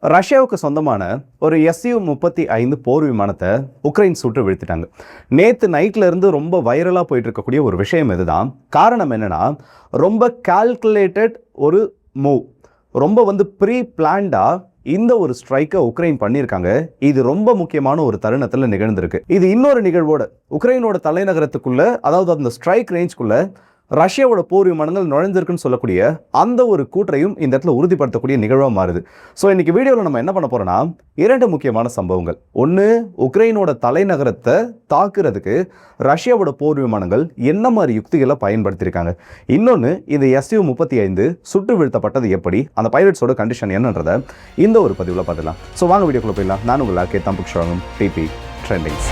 ரஷ்யாவுக்கு சொந்தமான ஒரு Su-35 போர் விமானத்தை உக்ரைன் சுட்டு வீழ்த்திட்டாங்க. நேற்று நைட்ல இருந்து ரொம்ப வைரலாக போயிட்டு இருக்கக்கூடிய ஒரு விஷயம் இதுதான். காரணம் என்னன்னா, ரொம்ப கால்குலேட்டட் ஒரு மூவ், ரொம்ப ப்ரீ பிளான்டா இந்த ஒரு ஸ்ட்ரைக்கை உக்ரைன் பண்ணியிருக்காங்க. இது ரொம்ப முக்கியமான ஒரு தருணத்தில் நிகழ்ந்திருக்கு. இது இன்னொரு நிகழ்வோட உக்ரைனோட தலைநகரத்துக்குள்ள, அதாவது அந்த ஸ்ட்ரைக் ரேஞ்சுக்குள்ள ரஷ்யாவோட போர் விமானங்கள் நுழைஞ்சிருக்குன்னு சொல்லக்கூடிய அந்த ஒரு கூற்றையும் இந்த இடத்துல உறுதிப்படுத்தக்கூடிய நிகழ்வாக மாறுது. ஸோ இன்னைக்கு வீடியோவில் நம்ம என்ன பண்ண போறோம்னா, இரண்டு முக்கியமான சம்பவங்கள். ஒன்று, உக்ரைனோட தலைநகரத்தை தாக்குறதுக்கு ரஷ்யாவோட போர் விமானங்கள் என்ன மாதிரி யுக்திகளை பயன்படுத்தியிருக்காங்க. இன்னொன்று, இந்த Su-35 சுட்டு வீழ்த்தப்பட்டது எப்படி, அந்த பைலட்ஸோட கண்டிஷன் என்னன்றதை இந்த ஒரு பதிவில் பார்த்துக்கலாம். ஸோ வாங்க வீடியோக்குள்ள போயிடலாம். நான் உங்கள் ஆர்கே தம்புக்ஷாங்கும் டிபி ட்ரெண்டிங்ஸ்.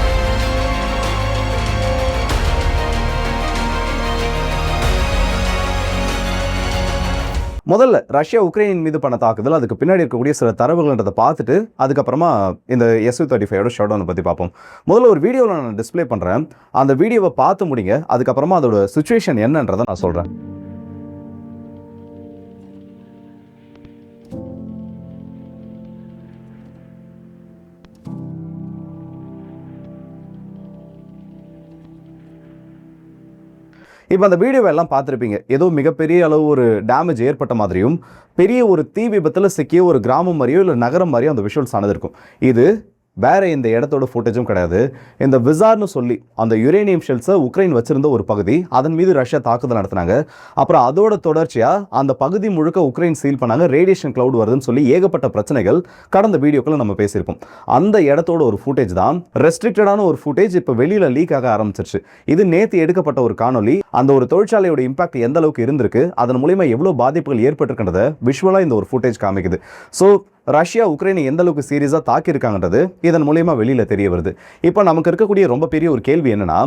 முதல்ல ரஷ்யா உக்ரைன் மீது பண்ண தாக்குதல், அதுக்கு பின்னாடி இருக்கக்கூடிய சில தரவுகள்ன்றதை பார்த்துட்டு அதுக்கப்புறமா இந்த Su-35 ஷட் டவுனை பற்றி பார்ப்போம். முதல்ல ஒரு வீடியோவில் நான் டிஸ்பிளே பண்ணுறேன், அந்த வீடியோவை பார்த்து முடிங்க. அதுக்கப்புறமா அதோட சுச்சுவேஷன் என்னன்றதை நான் சொல்கிறேன். இப்போ அந்த வீடியோவை எல்லாம் பார்த்துருப்பீங்க. ஏதோ மிகப்பெரிய அளவு ஒரு டேமேஜ் ஏற்பட்ட மாதிரியும், பெரிய ஒரு தீ விபத்தில் சிக்கிய ஒரு கிராமம் மாதிரியோ இல்லை நகரம் மாதிரியோ அந்த விஷுவல்ஸ் ஆனது இருக்கும். இது வேற இந்த இடத்தோட ஃபுட்டேஜும் கிடையாது. இந்த விசார்னு சொல்லி அந்த யுரேனியம் ஷெல்ஸை உக்ரைன் வச்சிருந்த ஒரு பகுதி, அதன் மீது ரஷ்யா தாக்குதல் நடத்தினாங்க. அப்புறம் அதோட தொடர்ச்சியாக அந்த பகுதி முழுக்க உக்ரைன் சீல் பண்ணாங்க. ரேடியேஷன் கிளவுட் வருதுன்னு சொல்லி ஏகப்பட்ட பிரச்சனைகள் கடந்த வீடியோக்களை நம்ம பேசியிருப்போம். அந்த இடத்தோட ஒரு ஃபுட்டேஜ் தான், ரெஸ்ட்ரிக்டடான ஒரு ஃபுட்டேஜ் இப்போ வெளியில் லீக் ஆக ஆரம்பிச்சிருச்சு. இது நேற்று எடுக்கப்பட்ட ஒரு காணொலி. அந்த ஒரு தொழிற்சாலையோட இம்பாக்ட் எந்த அளவுக்கு இருந்திருக்கு, அதன் மூலியமா எவ்வளோ பாதிப்புகள் ஏற்பட்டிருக்கின்றத விஷுவலாக இந்த ஒரு ஃபுட்டேஜ் காமிக்குது. ஸோ ரஷ்யா உக்ரைனை எந்த அளவுக்கு சீரியஸாக தாக்கியிருக்காங்கன்றது இதன் மூலயமா வெளியில் தெரிய வருது. இப்போ நமக்கு இருக்கக்கூடிய ரொம்ப பெரிய ஒரு கேள்வி என்னன்னா,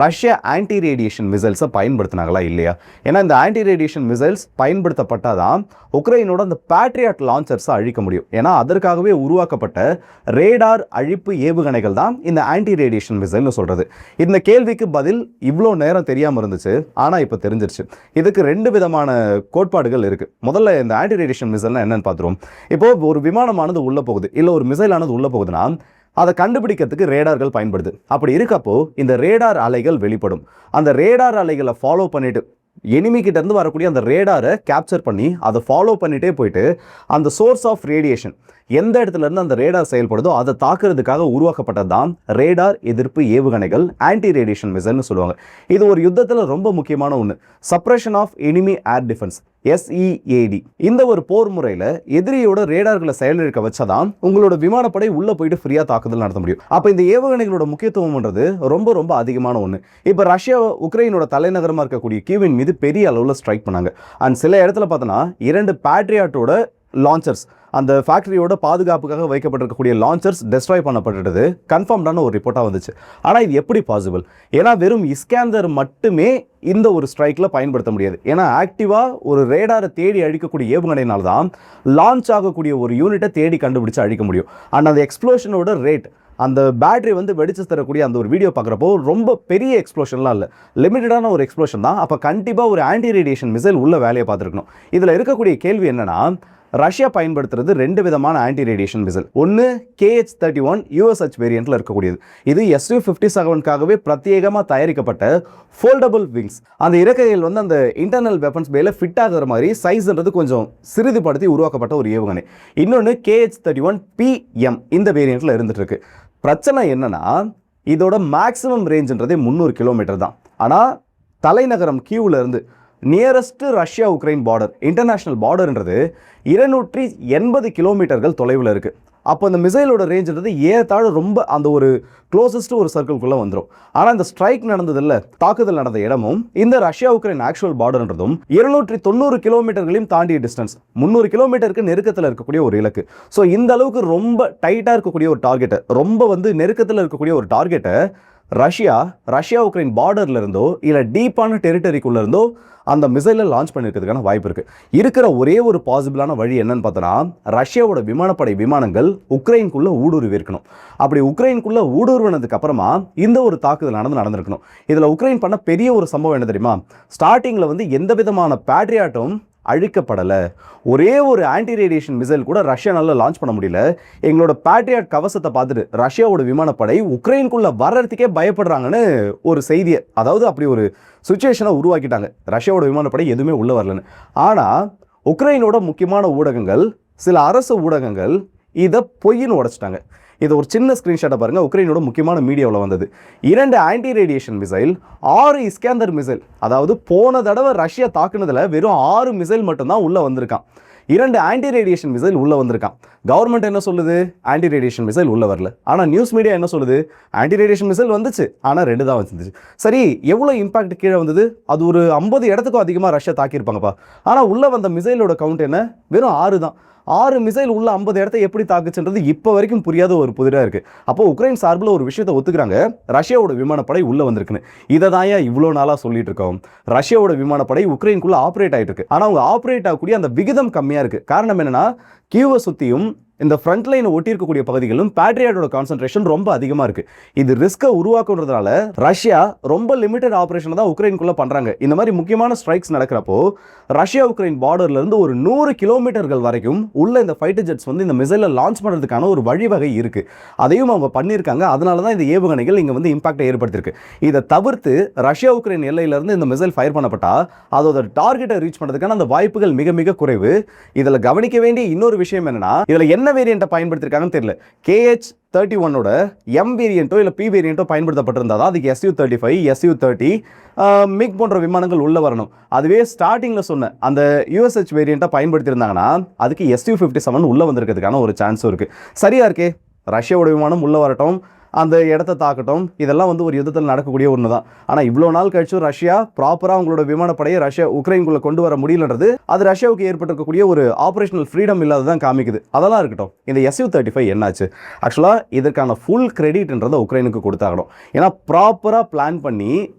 ரஷ்யா ஆன்டி ரேடியேஷன் மிசைல்ஸை பயன்படுத்தினாங்களா இல்லையா? ஏன்னா இந்த ஆன்டி ரேடியேஷன் மிசைல்ஸ் பயன்படுத்தப்பட்டாதான் உக்ரைனோட அந்த பேட்ரியாட் லான்ச்சர்ஸை அழிக்க முடியும். ஏன்னா அதற்காகவே உருவாக்கப்பட்ட ரேடார் அழிப்பு ஏவுகணைகள் தான் இந்த ஆன்டி ரேடியேஷன் மிசைல்னு சொல்றது. இந்த கேள்விக்கு பதில் இவ்வளோ நேரம் தெரியாமல் இருந்துச்சு, ஆனால் இப்போ தெரிஞ்சிருச்சு. இதுக்கு ரெண்டு விதமான கோட்பாடுகள் இருக்கு. முதல்ல இந்த ஆன்டி ரேடியேஷன் மிசைல்னா என்னன்னு பார்த்துருவோம். இப்போ ஒரு விமானமானது உள்ள போகுது, இல்லை ஒரு மிசைலானது உள்ள போகுதுன்னா அதை கண்டுபிடிக்கிறதுக்கு ரேடார்கள் பயன்படுது. அப்படி இருக்கப்போ இந்த ரேடார் அலைகள் வெளிப்படும். அந்த ரேடார் அலைகளை ஃபாலோ பண்ணிட்டு எனிமி கிட்ட இருந்து வரக்கூடிய அந்த ரேடாரை கேப்சர் பண்ணி அதை ஃபாலோ பண்ணிட்டே போயிட்டு அந்த சோர்ஸ் ஆஃப் ரேடியேஷன் எந்த இடத்துல இருந்து அந்த ரேடார் செயல்படுதோ அதை தாக்குறதுக்காக உருவாக்கப்பட்டது தான் ரேடார் எதிர்ப்பு ஏவுகணைகள், ஆன்டி ரேடியேஷன் மிசைல்னு சொல்லுவாங்க. இது ஒரு யுத்தத்தில் ரொம்ப முக்கியமான ஒன்று. Suppression of enemy air defence, SEAD. இந்த ஒரு போர் முறையில் எதிரியோட ரேடார்களை செயலிழக்க வச்சாதான் உங்களோட விமானப்படை உள்ள போயிட்டு ஃப்ரீயா தாக்குதல் நடத்த முடியும். அப்போ இந்த ஏவுகணைகளோட முக்கியத்துவம்ன்றது ரொம்ப ரொம்ப அதிகமான ஒன்று. இப்போ ரஷ்யா உக்ரைனோட தலைநகரமாக இருக்கக்கூடிய கீவின் மீது பெரிய அளவில் ஸ்ட்ரைக் பண்ணாங்க. அண்ட் சில இடத்துல பார்த்தோன்னா 2 பேட்ரியாட்டோட லான்ச்சர்ஸ், அந்த ஃபேக்டரியோட பாதுகாப்புக்காக வைக்கப்பட்டிருக்கக்கூடிய லான்ச்சர்ஸ் டெஸ்ட்ராய் பண்ணப்பட்டது கன்ஃபார்ம்டான ஒரு ரிப்போர்ட்டாக வந்துச்சு. ஆனால் இது எப்படி பாசிபிள்? ஏன்னா வெறும் இஸ்கேந்தர் மட்டுமே இந்த ஒரு ஸ்ட்ரைக்கில் பயன்படுத்த முடியாது. ஏன்னா ஆக்டிவாக ஒரு ரேடாரை தேடி அழிக்கக்கூடிய ஏவுகணையினால தான் லான்ச் ஆகக்கூடிய ஒரு யூனிட்டை தேடி கண்டுபிடிச்சு அழிக்க முடியும். அண்ட் அந்த எக்ஸ்ப்ளோஷனோட ரேட், அந்த பேட்டரி வெடிச்சு தரக்கூடிய அந்த ஒரு வீடியோ பார்க்குறப்போ ரொம்ப பெரிய எக்ஸ்ப்ளோஷன்லாம் இல்லை, லிமிட்டடான ஒரு எக்ஸ்ப்ளோஷன் தான். அப்போ கண்டிப்பாக ஒரு ஆன்டி ரேடியேஷன் மிசைல் உள்ள வேலையை பார்த்துருக்கணும். இதில் இருக்கக்கூடிய கேள்வி என்னன்னா, ரஷ்யா பயன்படுத்துறது 2 விதமான ஆன்டி ரேடியேஷன் மிசைல். ஒன்று KH-31 USH வேரியண்ட்ல இருக்கக்கூடியது. இது Su-57க்காகவே பிரத்யேகமாக தயாரிக்கப்பட்ட ஃபோல்டபுள் விங்ஸ். அந்த இறக்கைகள் அந்த இன்டர்னல் வெப்பன்ஸ் பேல ஃபிட் ஆகிற மாதிரி சைஸ்ன்றது கொஞ்சம் சிறிதுபடுத்தி உருவாக்கப்பட்ட ஒரு ஏவுகணை. இன்னொன்று KH-31PM இந்த வேரியண்ட்ல இருந்துட்டு இருக்கு. பிரச்சனை என்னன்னா, இதோட மேக்ஸிமம் ரேஞ்சுன்றதே 300 கிலோமீட்டர் தான். ஆனால் தலைநகரம் கீவ்ல இருந்து nearest Russia Ukraine border, international பார்டர்ன்றது 280 கிலோமீட்டர்கள் தொலைவில் இருக்குது. அப்போ இந்த மிசைலோட ரேஞ்சுன்றது ஏறத்தாழ ரொம்ப அந்த ஒரு க்ளோசஸ்ட் ஒரு சர்க்கிள்குள்ளே வந்துடும். ஆனால் இந்த ஸ்ட்ரைக் நடந்ததில்ல, தாக்குதல் நடந்த இடமும் இந்த ரஷ்யா உக்ரைன் ஆக்சுவல் பார்டர்ன்றதும் 290 கிலோமீட்டர்களையும் தாண்டிய டிஸ்டன்ஸ், 300 கிலோமீட்டருக்கு நெருக்கத்தில் இருக்கக்கூடிய ஒரு இலக்கு. ஸோ இந்த அளவுக்கு ரொம்ப டைட்டாக இருக்கக்கூடிய ஒரு டார்கெட்டை, ரொம்ப நெருக்கத்தில் இருக்கக்கூடிய ஒரு டார்கெட்டை ரஷ்யா உக்ரைன் பார்டர்ல இருந்தோ இல்லை டீப்பான டெரிட்டரிக்குள்ள இருந்தோ அந்த மிசைலை லான்ச் பண்ணிருக்கிறதுக்கான வாய்ப்பு இருக்கு. இருக்கிற ஒரே ஒரு பாசிபிளான வழி என்னன்னு பார்த்தோன்னா, ரஷ்யாவோட விமானப்படை விமானங்கள் உக்ரைனுக்குள்ள ஊடுருவி இருக்கணும். அப்படி உக்ரைனுக்குள்ள ஊடுருவினதுக்கு அப்புறமா இந்த ஒரு தாக்குதல் நடந்திருக்கணும். இதுல உக்ரைன் பண்ண பெரிய ஒரு சம்பவம் என்ன தெரியுமா? ஸ்டார்டிங்ல எந்த விதமான பேட்ரியாட்டும் அழிக்கப்படலை. ஒரே ஒரு ஆன்டி ரேடியேஷன் மிசைல் கூட ரஷ்யானால லான்ச் பண்ண முடியல. எங்களோட பேட்ரியாட் கவசத்தை பார்த்துட்டு ரஷ்யாவோட விமானப்படை உக்ரைனுக்குள்ள வர்றதுக்கே பயப்படுறாங்கன்னு ஒரு செய்தியை, அதாவது அப்படி ஒரு சுச்சுவேஷனை உருவாக்கிட்டாங்க. ரஷ்யாவோட விமானப்படை எதுவுமே உள்ள வரலன்னு. ஆனால் உக்ரைனோட முக்கியமான ஊடகங்கள், சில அரசு ஊடகங்கள் இதை பொய்ன்னு உடைச்சிட்டாங்க. இது ஒரு சின்ன ஸ்க்ரீன்ஷாட்டை பாருங்கள். உக்ரைனோட முக்கியமான மீடியாவில் வந்தது. 2 ஆன்டி ரேடியேஷன் மிசைல், 6 இஸ்கேந்தர் மிசைல். அதாவது போன தடவை ரஷ்யா தாக்குனதில் வெறும் 6 மிசைல் மட்டும்தான் உள்ளே வந்திருக்கான். 2 ஆன்டி ரேடியேஷன் மிசைல் உள்ளே வந்திருக்கான். கவர்மெண்ட் என்ன சொல்லுது? ஆன்டி ரேடியேஷன் மிசைல் உள்ளே வரல. ஆனால் நியூஸ் மீடியா என்ன சொல்லுது? ஆன்டி ரேடியேஷன் மிசைல் வந்துச்சு, ஆனால் 2 தான் வந்துச்சு. சரி, எவ்வளோ இம்பாக்ட் கீழே வந்தது? அது ஒரு 50 இடத்துக்கும் அதிகமாக ரஷ்யா தாக்கியிருப்பாங்கப்பா. ஆனால் உள்ளே வந்த மிசைலோட கவுண்ட் என்ன? வெறும் 6 தான். 6 மிசைல் உள்ள 50 இடத்தை எப்படி தாக்குச்சுன்றது இப்போ வரைக்கும் புரியாத ஒரு புதிராக இருக்குது. அப்போ உக்ரைன் சார்பில் ஒரு விஷயத்தை ஒத்துக்கிறாங்க, ரஷ்யாவோட விமானப்படை உள்ளே வந்திருக்குன்னு. இதை தான் இவ்வளோ நாளாக சொல்லிட்டு இருக்கோம். ரஷ்யாவோட விமானப்படை உக்ரைனுக்குள்ளே ஆப்ரேட் ஆகிட்டு இருக்கு. ஆனால் அவங்க ஆப்ரேட் ஆகக்கூடிய அந்த விகிதம் கம்மியாக இருக்குது. காரணம் என்னன்னா, கீவை சுற்றியும் இந்த ஃப்ரண்ட் லைனை ஒட்டி இருக்கக்கூடிய பகுதிகளும் பேட்ரியாட்டோட கான்சன்ட்ரேஷன் ரொம்ப அதிகமாக இருக்குது. இது ரிஸ்க்கை உருவாக்குறதுனால ரஷ்யா ரொம்ப லிமிடெட் ஆப்ரேஷனை தான் உக்ரைனுக்குள்ளே பண்ணுறாங்க. இந்த மாதிரி முக்கியமான ஸ்ட்ரைக்ஸ் நடக்கிறப்போ ரஷ்யா உக்ரைன் பார்டர்லேருந்து ஒரு 100 கிலோமீட்டர்கள் வரைக்கும் உள்ள இந்த ஃபைட்டர் ஜெட்ஸ் வந்து இந்த மிசைலை லான்ச் பண்ணுறதுக்கான ஒரு வழிவகை இருக்குது. அதையும் அவங்க பண்ணியிருக்காங்க. அதனால தான் இந்த ஏவுகணைகள் இங்கே வந்து இம்பாக்டை ஏற்படுத்தியிருக்கு. இதை தவிர்த்து ரஷ்யா உக்ரைன் எல்லையிலேருந்து இந்த மிசைல் ஃபயர் பண்ணப்பட்டால் அதோட டார்கெட்டை ரீச் பண்ணுறதுக்கான அந்த வாய்ப்புகள் மிக மிக குறைவு. இதில் கவனிக்க வேண்டிய இன்னொரு விஷயம் என்னன்னா, இதில் என்ன வேரியண்ட்டை பயன்படுத்திருக்காங்கன்னு தெரியல. KH-31ஓட M வேரியண்ட்டோ இல்லை P வேரியண்ட்டோ பயன்படுத்தப்பட்டிருந்தா அதுக்கு Su-35, Su-30 மிக் போன்ற விமானங்கள் உள்ள வரணும். அதுவே ஸ்டார்டிங்கில் சொன்ன அந்த USH வேரியண்ட்டை பயன்படுத்தியிருந்தாங்கன்னா அதுக்கு Su-57 உள்ள வந்திருக்கிறதுக்கான ஒரு சான்ஸும் இருக்குது. சரியா இருக்கே, ரஷ்யாவோட விமானம் உள்ள வரட்டும், அந்த இடத்த தாக்கட்டும், இதெல்லாம் வந்து ஒரு யுத்தத்தில் நடக்கக்கூடிய ஒன்று தான். ஆனால் இவ்வளோ நாள் கழிச்சு ரஷ்யா ப்ராப்பராக அவங்களோட விமானப்படையை ரஷ்யா உக்ரைனுக்குள்ளே கொண்டு வர முடியலன்றது அது ரஷ்யாவுக்கு ஏற்பட்டிருக்கக்கூடிய ஒரு ஆப்ரேஷனல் ஃப்ரீடம் இல்லாததான் காமிக்குது. அதெல்லாம் இருக்கட்டும், இந்த Su-35 என்னாச்சு? ஆக்சுவலாக இதற்கான ஃபுல் கிரெடிட்ன்றதை உக்ரைனுக்கு கொடுத்தாகணும். ஏன்னா ப்ராப்பராக பிளான் பண்ணி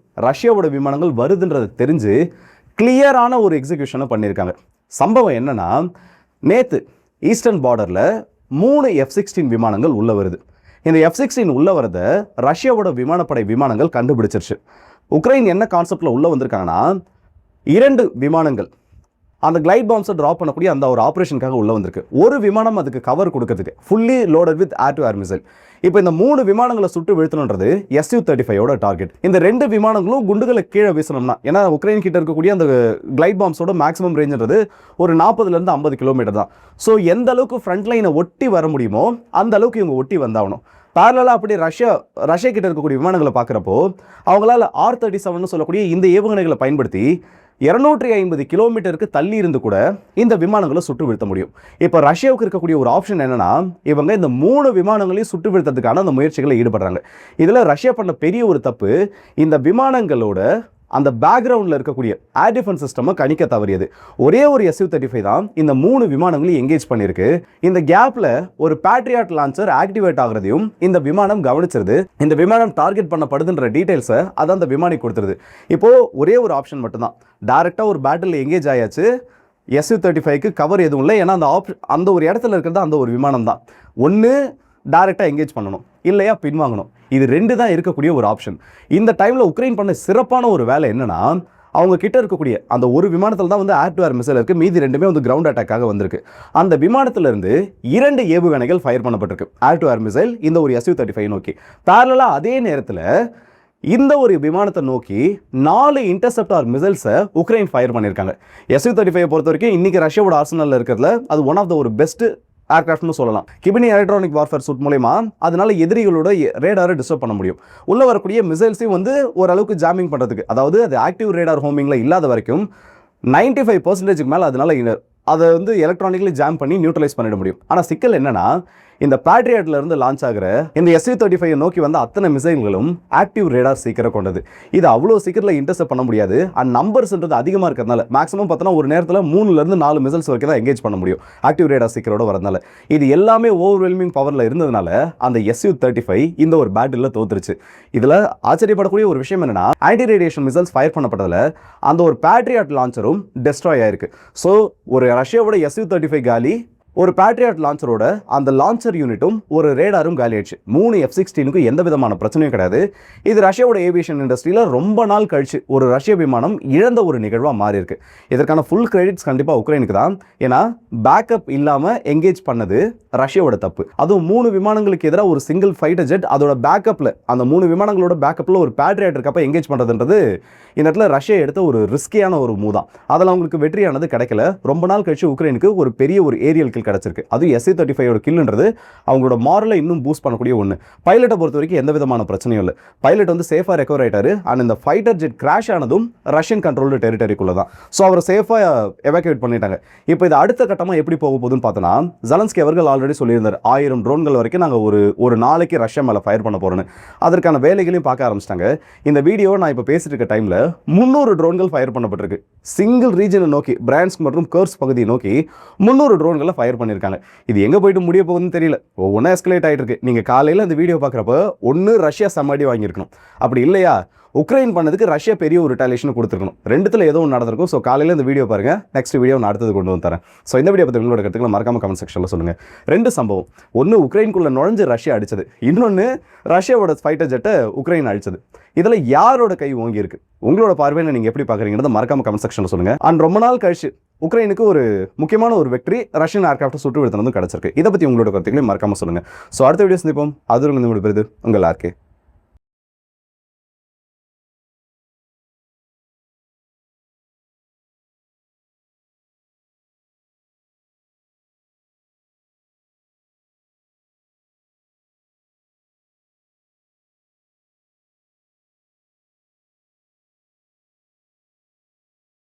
ரஷ்யாவோட விமானங்கள் வருதுன்றதை தெரிஞ்சு கிளியரான ஒரு எக்ஸிக்யூஷனை பண்ணியிருக்காங்க. சம்பவம் என்னன்னா, நேற்று ஈஸ்டர்ன் பார்டரில் 3 F-16 விமானங்கள் உள்ள வருது. இந்த F-16 உள்ள வரத ரஷ்யாவோட விமானப்படை விமானங்கள் கண்டுபிடிச்சிருச்சு. உக்ரைன் என்ன கான்செப்டில் உள்ள வந்திருக்காங்கன்னா, 2 விமானங்கள் அந்த கிளைட் பாம்ஸை ட்ராப் பண்ணக்கூடிய அந்த ஒரு ஆப்ரேஷனுக்காக உள்ள வந்திருக்கு. ஒரு விமானம் அதுக்கு கவர் கொடுக்கறதுக்கு fully loaded with air to air missile. இப்போ இந்த 3 விமானங்களை சுட்டு வீழ்த்தணுன்றது Su-35ஓட டார்கெட். இந்த 2 விமானங்களும் குண்டுகளை கீழே வீசணும்னா, ஏன்னா உக்ரைன் கிட்ட இருக்கக்கூடிய அந்த கிளைட் பாம்ஸோட மேக்ஸிமம் ரேஞ்சுன்றது ஒரு 40லேருந்து 50 கிலோமீட்டர் தான். ஸோ எந்த அளவுக்கு ஃப்ரண்ட் லைனை ஒட்டி வர முடியுமோ அந்த அளவுக்கு இவங்க ஒட்டி வந்தாகணும். பேரலாக அப்படி ரஷ்யா கிட்ட இருக்கக்கூடிய விமானங்களை பார்க்குறப்போ அவங்களால R-37 சொல்லக்கூடிய இந்த ஏவுகணைகளை பயன்படுத்தி 250 கிலோமீட்டருக்கு தள்ளி இருந்து கூட இந்த விமானங்களை சுட்டு வீழ்த்த முடியும். இப்போ ரஷ்யாவுக்கு இருக்கக்கூடிய ஒரு ஆப்ஷன் என்னன்னா, இவங்க இந்த 3 விமானங்களையும் சுட்டு வீழ்த்ததுக்கான அந்த முயற்சிகளை ஈடுபடுறாங்க. இதில் ரஷ்யா பண்ண பெரிய ஒரு தப்பு, இந்த விமானங்களோட அந்த பேக்ரவுண்டில் இருக்கக்கூடிய ஏர் டிஃபென்ஸ் சிஸ்டமை கணிக்க தவறியது. ஒரே ஒரு Su-35 தான் இந்த 3 விமானங்களையும் எங்கேஜ் பண்ணியிருக்கு. இந்த கேப்பில் ஒரு பேட்ரியாட் லான்ச்சர் ஆக்டிவேட் ஆகிறதையும் இந்த விமானம் கவனிச்சிருது. இந்த விமானம் டார்கெட் பண்ணப்படுதுன்ற டீட்டெயில்ஸை அதை அந்த விமானி கொடுத்துருது. இப்போது ஒரே ஒரு ஆப்ஷன் மட்டும்தான், டைரெக்டாக ஒரு பேட்டில் எங்கேஜ் ஆயாச்சு, Su-35க்கு கவர் எதுவும் இல்லை. ஏன்னா அந்த ஒரு இடத்துல இருக்கிறது அந்த ஒரு விமானம் தான். ஒன்று டைரெக்டாக எங்கேஜ் பண்ணணும், இல்லையா பின்வாங்கணும். இது 2 தான் இருக்கக்கூடிய ஒரு ஆப்ஷன். இந்த டைமில் உக்ரைன் பண்ண சிறப்பான ஒரு வேலை என்னன்னா, அவங்க கிட்ட இருக்கக்கூடிய அந்த ஒரு விமானத்தில் தான் வந்து ஏர் டு ஏர் மிசைல் இருக்குது, மீதி 2மே வந்து கிரவுண்ட் அட்டாக்காக வந்திருக்கு. அந்த விமானத்திலிருந்து 2 ஏவுகணைகள் ஃபயர் பண்ணப்பட்டிருக்கு, ஏர் டு ஏர் மிசைல் இந்த ஒரு Su-35 நோக்கி. பேரலாக அதே நேரத்தில் இந்த ஒரு விமானத்தை நோக்கி 4 இன்டர்செப்டார் மிசைல்ஸை உக்ரைன் ஃபயர் பண்ணியிருக்காங்க. Su-35 பொறுத்த வரைக்கும் இன்னைக்கு ரஷ்யாவோட ஆர்சனலில் இருக்கிறதுல அது ஒன் ஆஃப் த ஒரு பெஸ்ட் ஏர்கிராஃப்ட்னு சொல்லலாம். கிபினி எலக்ட்ரானிக் வார்ஃபேர் சூட் மூலமா அதனால எதிரிகளோட ரேடாரை டிஸ்டர்ப் பண்ண முடியும். உள்ள வரக்கூடிய மிசைல்ஸையும் வந்து ஓரளவுக்கு ஜாமிங் பண்ணுறதுக்கு, அதாவது அது ஆக்டிவ் ரேடார் ஹோமிங்கில் இல்லாத வரைக்கும் 95% மேலே அதனால அதை வந்து எலக்ட்ரானிக்கலி ஜாம் பண்ணி நியூட்ரலைஸ் பண்ணிட முடியும். ஆனால் சிக்கல் என்னன்னா, இந்த பேட்ரியாட்ல இருந்து லான்ச் ஆகிற இந்த Su-35 நோக்கி வந்த அத்தனை மிசைல்களும் ஆக்டிவ் ரேடார் சீக்கிரம் கொண்டது. இது அவ்வளோ சீக்கிரத்தில் இன்டர்செப்ட் பண்ண முடியாது. அண்ட் நம்பர்ஸ்ன்றது அதிகமாக இருக்கிறதுனால மேக்ஸிமம் பார்த்தோன்னா ஒரு நேரத்தில் 3லேருந்து 4 மிசைல்ஸ் வரைக்கும் தான் எங்கேஜ் பண்ண முடியும் ஆக்டிவ் ரேடார் சீக்கிரோட வரதுனால. இது எல்லாமே ஓவர்வெல்மிங் பவரில் இருந்ததுனால அந்த Su-35 இந்த ஒரு பேட்டில் தோத்துருச்சு. இதில் ஆச்சரியப்படக்கூடிய ஒரு விஷயம் என்னன்னா, ஆன்டி ரேடியேஷன் மிசைல்ஸ் ஃபயர் பண்ணப்பட்டதில் அந்த ஒரு பேட்ரியாட் லான்ச்சரும் டெஸ்ட்ராய் ஆயிருக்கு. ஸோ ஒரு ரஷ்யாவோட Su-35 காலி, ஒரு பேட்ரியாட் லான்ச்சரோட அந்த லான்ச்சர் யூனிட்டும் ஒரு ரேடாரும் காலியாச்சு. 3 F-16க்கு எந்த விதமான பிரச்சனையும் கிடையாது. இது ரஷ்யாவோட ஏவியேஷன் இண்டஸ்ட்ரியில் ரொம்ப நாள் கழிச்சு ஒரு ரஷ்ய விமானம் இழந்த ஒரு நிகழ்வாக மாறி இருக்கு. இதற்கான ஃபுல் கிரெடிட்ஸ் கண்டிப்பாக உக்ரைனுக்கு தான். ஏன்னா பேக்கப் இல்லாமல் எங்கேஜ் பண்ணது ரஷ்யாவோட தப்பு. அதுவும் 3 விமானங்களுக்கு எதிராக ஒரு சிங்கிள் ஃபைட்டர் ஜெட் அதோட பேக்கப்பில் அந்த 3 விமானங்களோட பேக்கப்பில் ஒரு பேட்ரியாட் இருக்கப்ப எங்கேஜ் பண்ணுறதுன்றது இந்த இடத்துல ரஷ்யா எடுத்த ஒரு ரிஸ்கியான ஒரு மூவ் தான். அதில் அவங்களுக்கு வெற்றியானது கிடைக்கல. ரொம்ப நாள் கழிச்சு உக்ரைனுக்கு ஒரு பெரிய ஒரு ஏரியல் கில் கிடைச்சிருக்கு. அதுவும் SU-35 கில்ன்றது அவங்களோட மாரலை இன்னும் பூஸ்ட் பண்ணக்கூடிய ஒன்று. பைலட்டை பொறுத்த வரைக்கும் எந்த விதமான பிரச்சனையும் இல்லை. பைலட் வந்து சேஃபாக ரெக்கவர் ஆயிட்டாரு. அண்ட் இந்த ஃபைட்டர் ஜெட் கிராஷ் ஆனதும் ரஷ்யன் கண்ட்ரோல்டு டெரிட்டரிக்குள்ள தான். ஸோ அவரை சேஃபாக எவாக்குவேட் பண்ணிட்டாங்க. இப்போ இது அடுத்த கட்டமாக எப்படி போக போகுதுன்னு பார்த்தோன்னா, ஜெலன்ஸ்கி அவர்கள் ஆல்ரெடி சொல்லியிருந்தார் 1000 ட்ரோன்கள் வரைக்கும் நாங்கள் ஒரு நாளைக்கு ரஷ்யா மேலே ஃபயர் பண்ண போகிறோன்னு. அதற்கான வேலைகளையும் பார்க்க ஆரம்பிச்சிட்டாங்க. இந்த வீடியோ நான் இப்போ பேசிட்டு இருக்க டைமில் 300 ட்ரோன்கள் ஃபயர் பண்ணப்பட்டிருக்கு. சிங்கிள் ரீஜனை நோக்கி, பிரான்ஸ்க் மற்றும் கர்ஸ் பகுதியை நோக்கி 300 ட்ரோன்களை ஃபயர் பண்ணியிருக்காங்க. இது எங்கே போயிட்டு முடிய போகுதுன்னு தெரியல. ஒவ்வொன்றா எஸ்கலேட் ஆகிட்டு இருக்கு. நீங்கள் காலையில் இந்த வீடியோ பார்க்குறப்ப ஒன்று ரஷ்யா சமாடி வாங்கியிருக்கணும், அப்படி இல்லையா உக்ரைன் பண்ணதுக்கு ரஷ்யா பெரிய ஒரு ரிட்டாலியேஷன் கொடுத்துருக்கணும். ரெண்டுத்தில் ஏதோ ஒன்று நடந்திருக்கும். ஸோ காலையில் இந்த வீடியோ பாருங்கள். நெக்ஸ்ட் வீடியோ நான் அடுத்தது கொண்டு வந்து தரேன். ஸோ இந்த வீடியோ பற்றி உங்களோட கருத்துக்களை மறக்காம கமெண்ட் செக்ஷனில் சொல்லுங்கள். 2 சம்பவம். ஒன்று உக்ரைனுக்குள்ளே நுழைஞ்சு ரஷ்யா அடித்தது, இன்னொன்று ரஷ்யாவோட ஃபைட்டர் ஜெட்டை உக்ரைன் அழிச்சது. இதில் யாரோட கை ஓங்கி இருக்கு? உங்களோட பார்வையில் நீங்கள் எப்படி பார்க்குறீங்கிறத மறக்காம கமெண்ட் செக்ஷனில் சொல்லுங்கள். அண்ட் ரொம்ப நாள் கழிச்சு உக்ரைனுக்கு ஒரு முக்கியமான ஒரு வெற்றி ரஷ்யன் ஏர்கிராஃப்ட் சுட்டு விடுத்தனதும் கிடச்சிருக்கு. இதை பற்றி உங்களோட கருத்துக்களையும் மறக்காம சொல்லுங்கள். ஸோ அடுத்த வீடியோ சந்திப்போம். அது உங்கள் பெறுது உங்கள் ஆர்கே.